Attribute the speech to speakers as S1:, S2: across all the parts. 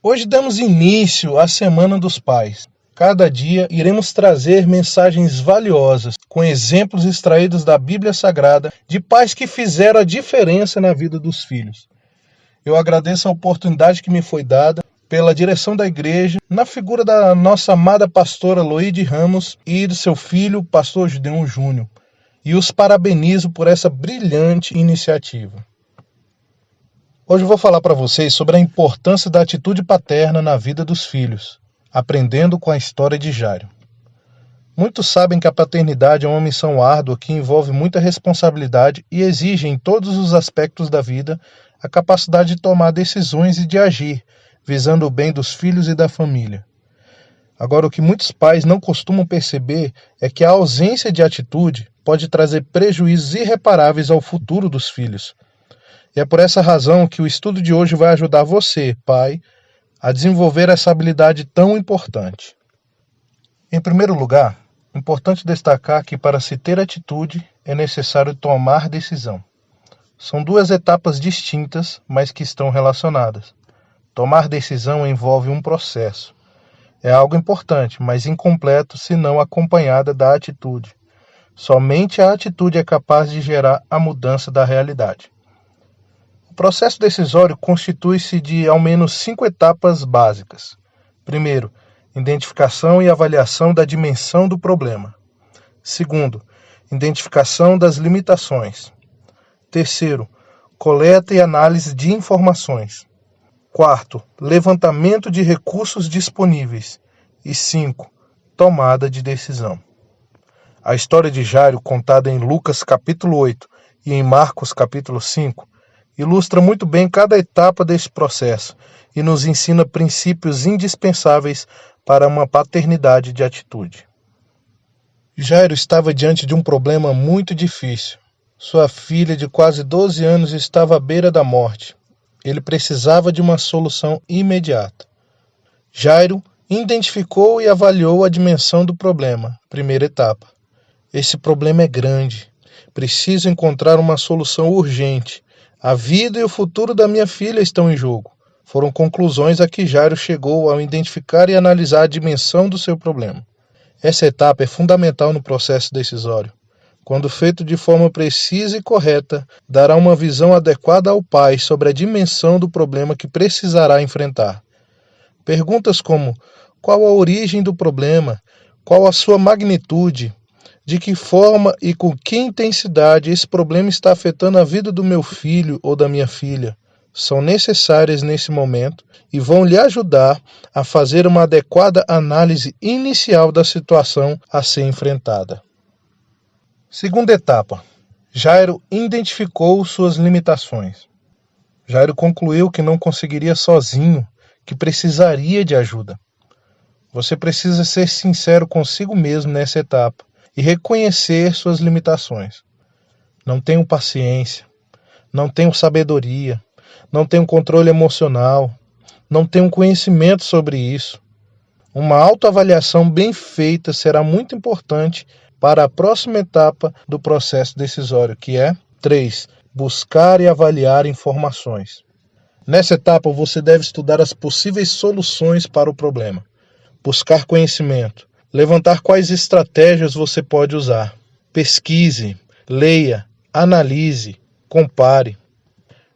S1: Hoje damos início à Semana dos Pais. Cada dia iremos trazer mensagens valiosas, com exemplos extraídos da Bíblia Sagrada, de pais que fizeram a diferença na vida dos filhos. Eu agradeço a oportunidade que me foi dada pela direção da igreja, na figura da nossa amada pastora Loide Ramos e do seu filho, pastor Gideon Júnior, e os parabenizo por essa brilhante iniciativa. Hoje eu vou falar para vocês sobre a importância da atitude paterna na vida dos filhos, aprendendo com a história de Jairo. Muitos sabem que a paternidade é uma missão árdua que envolve muita responsabilidade e exige em todos os aspectos da vida a capacidade de tomar decisões e de agir, visando o bem dos filhos e da família. Agora, o que muitos pais não costumam perceber é que a ausência de atitude pode trazer prejuízos irreparáveis ao futuro dos filhos. E é por essa razão que o estudo de hoje vai ajudar você, pai, a desenvolver essa habilidade tão importante. Em primeiro lugar, é importante destacar que para se ter atitude é necessário tomar decisão. São duas etapas distintas, mas que estão relacionadas. Tomar decisão envolve um processo. É algo importante, mas incompleto se não acompanhada da atitude. Somente a atitude é capaz de gerar a mudança da realidade. O processo decisório constitui-se de ao menos 5 etapas básicas. Primeiro, identificação e avaliação da dimensão do problema. Segundo, identificação das limitações. Terceiro, coleta e análise de informações. Quarto, levantamento de recursos disponíveis. E 5, tomada de decisão. A história de Jairo, contada em Lucas capítulo 8 e em Marcos capítulo 5, ilustra muito bem cada etapa desse processo e nos ensina princípios indispensáveis para uma paternidade de atitude. Jairo estava diante de um problema muito difícil. Sua filha de quase 12 anos estava à beira da morte. Ele precisava de uma solução imediata. Jairo identificou e avaliou a dimensão do problema, primeira etapa. Esse problema é grande. Preciso encontrar uma solução urgente. A vida e o futuro da minha filha estão em jogo. Foram conclusões a que Jairo chegou ao identificar e analisar a dimensão do seu problema. Essa etapa é fundamental no processo decisório. Quando feito de forma precisa e correta, dará uma visão adequada ao pai sobre a dimensão do problema que precisará enfrentar. Perguntas como: qual a origem do problema? Qual a sua magnitude? De que forma e com que intensidade esse problema está afetando a vida do meu filho ou da minha filha? São necessárias nesse momento e vão lhe ajudar a fazer uma adequada análise inicial da situação a ser enfrentada. Segunda etapa. Jairo identificou suas limitações. Jairo concluiu que não conseguiria sozinho, que precisaria de ajuda. Você precisa ser sincero consigo mesmo nessa etapa e reconhecer suas limitações. Não tenho paciência, não tenho sabedoria, não tenho controle emocional, não tenho conhecimento sobre isso. Uma autoavaliação bem feita será muito importante para a próxima etapa do processo decisório, que é 3. Buscar e avaliar informações. Nessa etapa, você deve estudar as possíveis soluções para o problema, buscar conhecimento, levantar quais estratégias você pode usar. Pesquise, leia, analise, compare.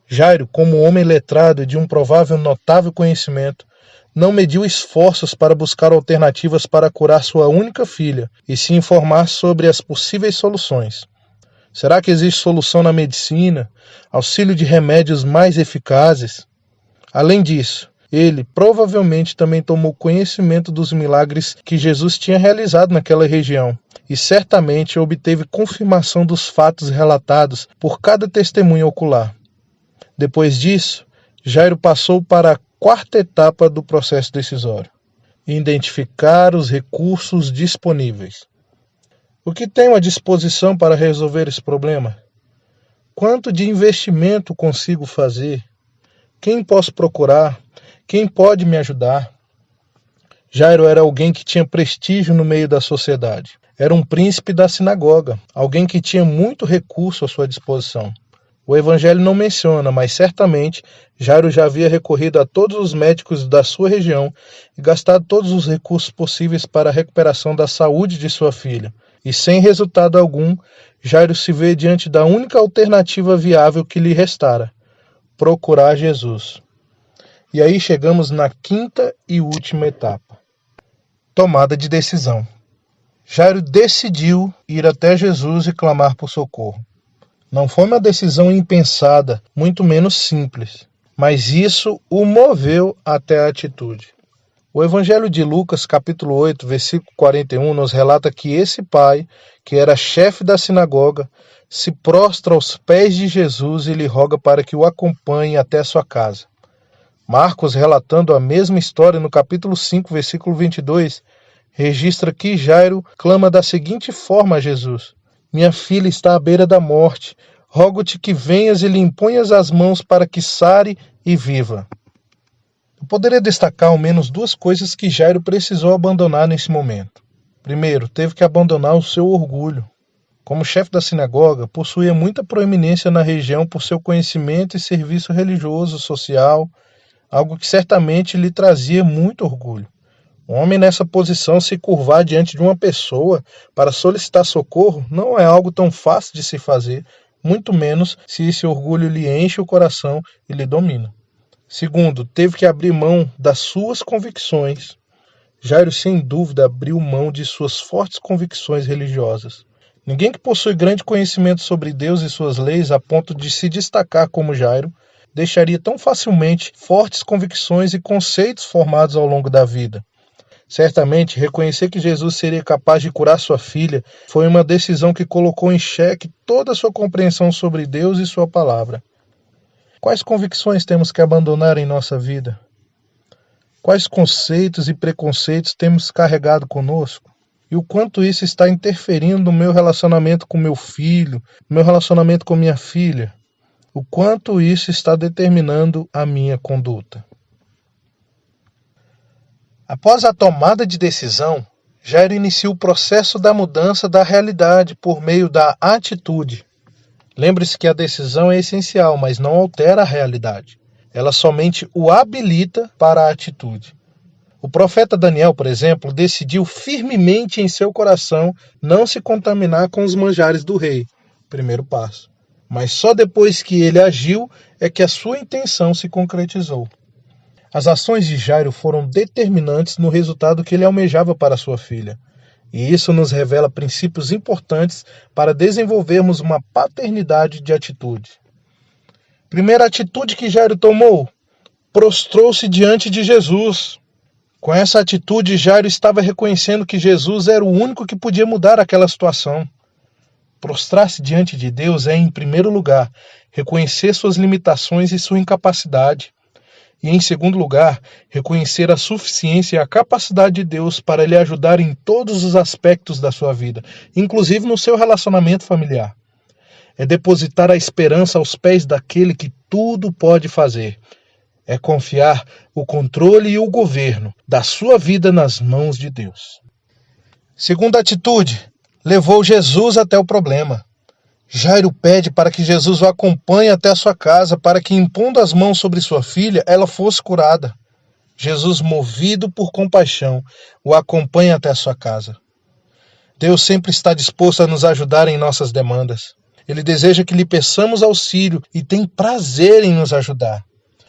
S1: Jairo, como homem letrado e de um provável notável conhecimento, não mediu esforços para buscar alternativas para curar sua única filha e se informar sobre as possíveis soluções. Será que existe solução na medicina? Auxílio de remédios mais eficazes? Além disso, ele provavelmente também tomou conhecimento dos milagres que Jesus tinha realizado naquela região e certamente obteve confirmação dos fatos relatados por cada testemunha ocular. Depois disso, Jairo passou para a quarta etapa do processo decisório: identificar os recursos disponíveis. O que tenho à disposição para resolver esse problema? Quanto de investimento consigo fazer? Quem posso procurar? Quem pode me ajudar? Jairo era alguém que tinha prestígio no meio da sociedade. Era um príncipe da sinagoga, alguém que tinha muito recurso à sua disposição. O evangelho não menciona, mas certamente Jairo já havia recorrido a todos os médicos da sua região e gastado todos os recursos possíveis para a recuperação da saúde de sua filha. E sem resultado algum, Jairo se vê diante da única alternativa viável que lhe restara: procurar Jesus. E aí chegamos na quinta e última etapa: tomada de decisão. Jairo decidiu ir até Jesus e clamar por socorro. Não foi uma decisão impensada, muito menos simples, mas isso o moveu até a atitude. O Evangelho de Lucas, capítulo 8, versículo 41, nos relata que esse pai, que era chefe da sinagoga, se prostra aos pés de Jesus e lhe roga para que o acompanhe até sua casa. Marcos, relatando a mesma história no capítulo 5, versículo 22, registra que Jairo clama da seguinte forma a Jesus: minha filha está à beira da morte. Rogo-te que venhas e lhe imponhas as mãos para que sare e viva. Eu poderia destacar ao menos duas coisas que Jairo precisou abandonar nesse momento. Primeiro, teve que abandonar o seu orgulho. Como chefe da sinagoga, possuía muita proeminência na região por seu conhecimento e serviço religioso, social, algo que certamente lhe trazia muito orgulho. Um homem nessa posição se curvar diante de uma pessoa para solicitar socorro não é algo tão fácil de se fazer, muito menos se esse orgulho lhe enche o coração e lhe domina. Segundo, teve que abrir mão das suas convicções. Jairo, sem dúvida, abriu mão de suas fortes convicções religiosas. Ninguém que possui grande conhecimento sobre Deus e suas leis a ponto de se destacar como Jairo deixaria tão facilmente fortes convicções e conceitos formados ao longo da vida. Certamente, reconhecer que Jesus seria capaz de curar sua filha foi uma decisão que colocou em xeque toda a sua compreensão sobre Deus e sua palavra. Quais convicções temos que abandonar em nossa vida? Quais conceitos e preconceitos temos carregado conosco? E o quanto isso está interferindo no meu relacionamento com meu filho, no meu relacionamento com minha filha? O quanto isso está determinando a minha conduta? Após a tomada de decisão, Jairo inicia o processo da mudança da realidade por meio da atitude. Lembre-se que a decisão é essencial, mas não altera a realidade. Ela somente o habilita para a atitude. O profeta Daniel, por exemplo, decidiu firmemente em seu coração não se contaminar com os manjares do rei. Primeiro passo. Mas só depois que ele agiu é que a sua intenção se concretizou. As ações de Jairo foram determinantes no resultado que ele almejava para sua filha. E isso nos revela princípios importantes para desenvolvermos uma paternidade de atitude. Primeira atitude que Jairo tomou: prostrou-se diante de Jesus. Com essa atitude, Jairo estava reconhecendo que Jesus era o único que podia mudar aquela situação. Prostrar-se diante de Deus é, em primeiro lugar, reconhecer suas limitações e sua incapacidade. E, em segundo lugar, reconhecer a suficiência e a capacidade de Deus para lhe ajudar em todos os aspectos da sua vida, inclusive no seu relacionamento familiar. É depositar a esperança aos pés daquele que tudo pode fazer. É confiar o controle e o governo da sua vida nas mãos de Deus. Segunda atitude: levou Jesus até o problema. Jairo pede para que Jesus o acompanhe até a sua casa, para que, impondo as mãos sobre sua filha, ela fosse curada. Jesus, movido por compaixão, o acompanha até a sua casa. Deus sempre está disposto a nos ajudar em nossas demandas. Ele deseja que lhe peçamos auxílio e tem prazer em nos ajudar.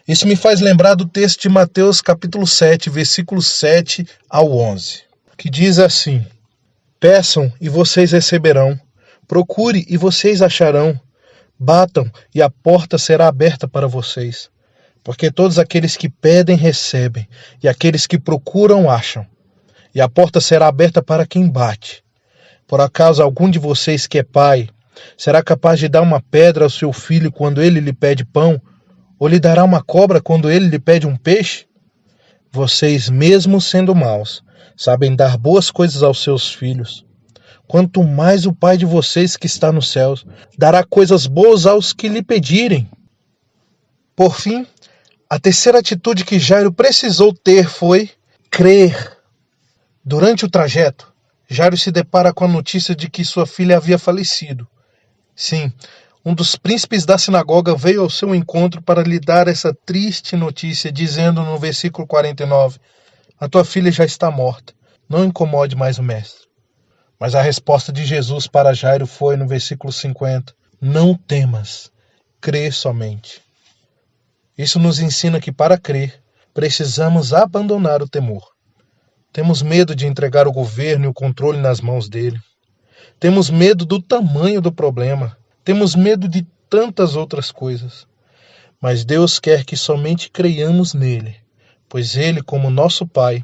S1: Isso me faz lembrar do texto de Mateus capítulo 7, versículos 7 ao 11, que diz assim: peçam e vocês receberão. Procure e vocês acharão. Batam e a porta será aberta para vocês. Porque todos aqueles que pedem recebem, e aqueles que procuram acham. E a porta será aberta para quem bate. Por acaso algum de vocês que é pai, será capaz de dar uma pedra ao seu filho quando ele lhe pede pão? Ou lhe dará uma cobra quando ele lhe pede um peixe? Vocês, mesmo sendo maus, sabem dar boas coisas aos seus filhos. Quanto mais o Pai de vocês que está nos céus dará coisas boas aos que lhe pedirem. Por fim, a terceira atitude que Jairo precisou ter foi crer. Durante o trajeto, Jairo se depara com a notícia de que sua filha havia falecido. Sim, Um dos príncipes da sinagoga veio ao seu encontro para lhe dar essa triste notícia, dizendo no versículo 49: a tua filha já está morta, não incomode mais o mestre. Mas a resposta de Jesus para Jairo foi no versículo 50: não temas, crê somente. Isso nos ensina que para crer, precisamos abandonar o temor. Temos medo de entregar o governo e o controle nas mãos dele. Temos medo do tamanho do problema. Temos medo de tantas outras coisas. Mas Deus quer que somente creiamos nele, pois ele, como nosso Pai,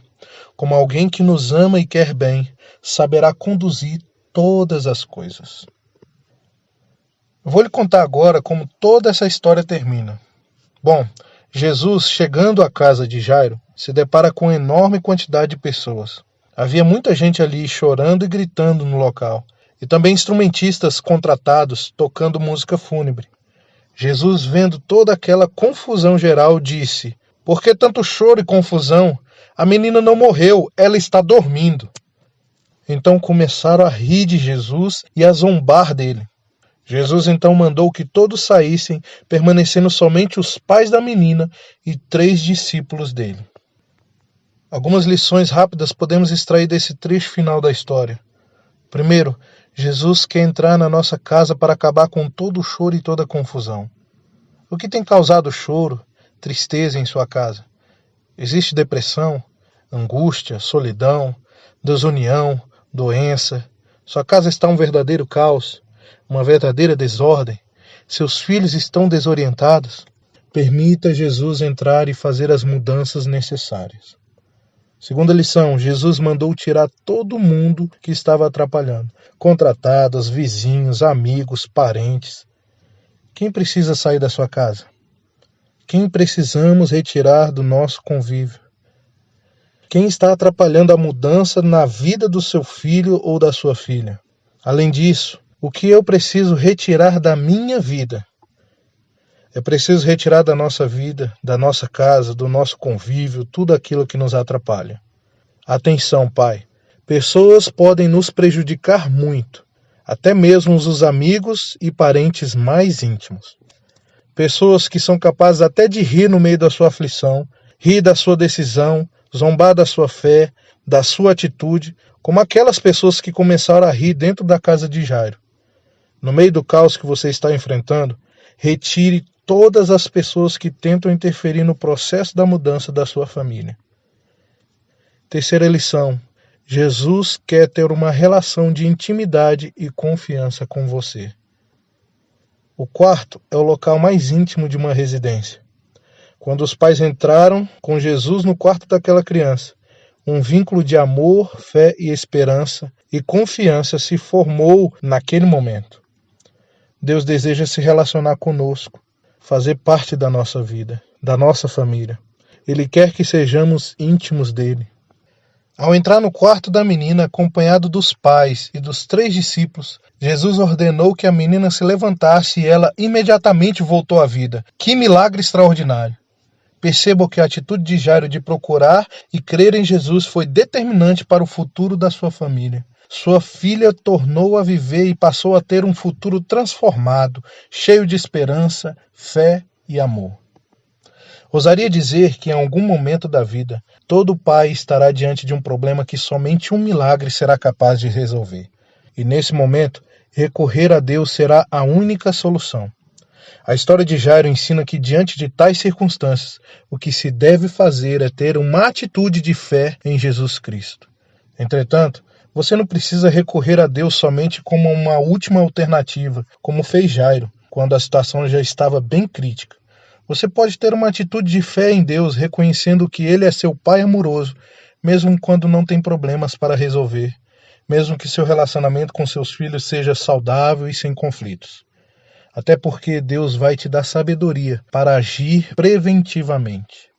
S1: como alguém que nos ama e quer bem, saberá conduzir todas as coisas. Eu vou lhe contar agora como toda essa história termina. Bom, Jesus, chegando à casa de Jairo, se depara com uma enorme quantidade de pessoas. Havia muita gente ali chorando e gritando no local, e também instrumentistas contratados tocando música fúnebre. Jesus, vendo toda aquela confusão geral, disse: por que tanto choro e confusão? A menina não morreu, ela está dormindo. Então começaram a rir de Jesus e a zombar dele. Jesus então mandou que todos saíssem, permanecendo somente os pais da menina e 3 discípulos dele. Algumas lições rápidas podemos extrair desse trecho final da história. Primeiro, Jesus quer entrar na nossa casa para acabar com todo o choro e toda a confusão. O que tem causado choro, tristeza em sua casa? Existe depressão, angústia, solidão, desunião, doença. Sua casa está um verdadeiro caos, uma verdadeira desordem. Seus filhos estão desorientados. Permita Jesus entrar e fazer as mudanças necessárias. Segunda lição, Jesus mandou tirar todo mundo que estava atrapalhando. Contratados, vizinhos, amigos, parentes. Quem precisa sair da sua casa? Quem precisamos retirar do nosso convívio? Quem está atrapalhando a mudança na vida do seu filho ou da sua filha? Além disso, o que eu preciso retirar da minha vida? É preciso retirar da nossa vida, da nossa casa, do nosso convívio, tudo aquilo que nos atrapalha. Atenção, Pai. Pessoas podem nos prejudicar muito, até mesmo os amigos e parentes mais íntimos. Pessoas que são capazes até de rir no meio da sua aflição, rir da sua decisão, zombar da sua fé, da sua atitude, como aquelas pessoas que começaram a rir dentro da casa de Jairo. No meio do caos que você está enfrentando, retire todas as pessoas que tentam interferir no processo da mudança da sua família. Terceira lição: Jesus quer ter uma relação de intimidade e confiança com você. O quarto é o local mais íntimo de uma residência. Quando os pais entraram com Jesus no quarto daquela criança, um vínculo de amor, fé e esperança e confiança se formou naquele momento. Deus deseja se relacionar conosco, fazer parte da nossa vida, da nossa família. Ele quer que sejamos íntimos dele. Ao entrar no quarto da menina, acompanhado dos pais e dos 3 discípulos, Jesus ordenou que a menina se levantasse e ela imediatamente voltou à vida. Que milagre extraordinário! Perceba que a atitude de Jairo de procurar e crer em Jesus foi determinante para o futuro da sua família. Sua filha tornou a viver e passou a ter um futuro transformado, cheio de esperança, fé e amor. Ousaria dizer que em algum momento da vida, todo pai estará diante de um problema que somente um milagre será capaz de resolver. E nesse momento, recorrer a Deus será a única solução. A história de Jairo ensina que diante de tais circunstâncias, o que se deve fazer é ter uma atitude de fé em Jesus Cristo. Entretanto, você não precisa recorrer a Deus somente como uma última alternativa, como fez Jairo, quando a situação já estava bem crítica. Você pode ter uma atitude de fé em Deus, reconhecendo que Ele é seu Pai amoroso, mesmo quando não tem problemas para resolver, mesmo que seu relacionamento com seus filhos seja saudável e sem conflitos. Até porque Deus vai te dar sabedoria para agir preventivamente.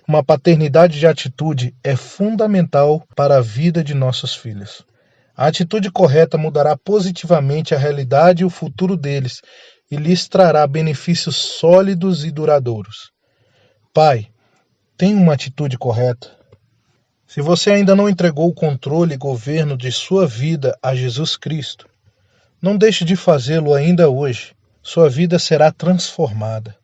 S1: Uma paternidade de atitude é fundamental para a vida de nossos filhos. A atitude correta mudará positivamente a realidade e o futuro deles e lhes trará benefícios sólidos e duradouros. Pai, tenha uma atitude correta. Se você ainda não entregou o controle e governo de sua vida a Jesus Cristo, não deixe de fazê-lo ainda hoje. sua vida será transformada.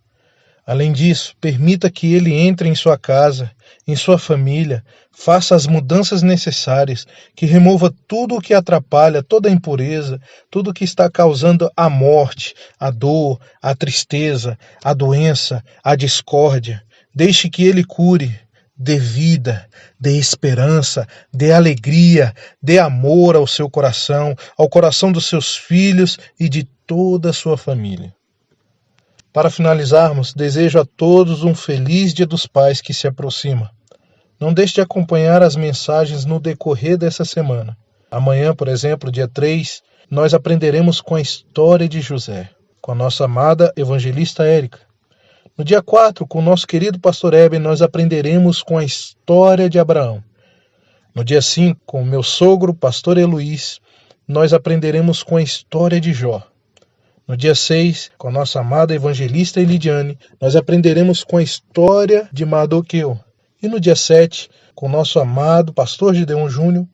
S1: Além disso, permita que ele entre em sua casa, em sua família, faça as mudanças necessárias, que remova tudo o que atrapalha, toda a impureza, tudo o que está causando a morte, a dor, a tristeza, a doença, a discórdia. Deixe que ele cure, dê vida, dê esperança, dê alegria, dê amor ao seu coração, ao coração dos seus filhos e de toda a sua família. Para finalizarmos, desejo a todos um feliz Dia dos Pais que se aproxima. Não deixe de acompanhar as mensagens no decorrer dessa semana. Amanhã, por exemplo, dia 3, nós aprenderemos com a história de José, com a nossa amada evangelista Érica. No dia 4, com o nosso querido pastor Eben, nós aprenderemos com a história de Abraão. No dia 5, com o meu sogro, pastor Eluís, nós aprenderemos com a história de Jó. No dia 6, com a nossa amada evangelista Elidiane, nós aprenderemos com a história de Mardoqueu. E no dia 7, com o nosso amado pastor Gideon Júnior,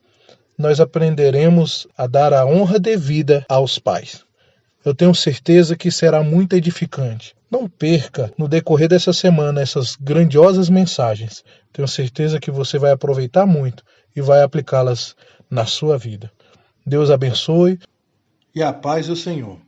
S1: nós aprenderemos a dar a honra devida aos pais. Eu tenho certeza que será muito edificante. Não perca no decorrer dessa semana essas grandiosas mensagens. Tenho certeza que você vai aproveitar muito e vai aplicá-las na sua vida. Deus abençoe e a paz do Senhor.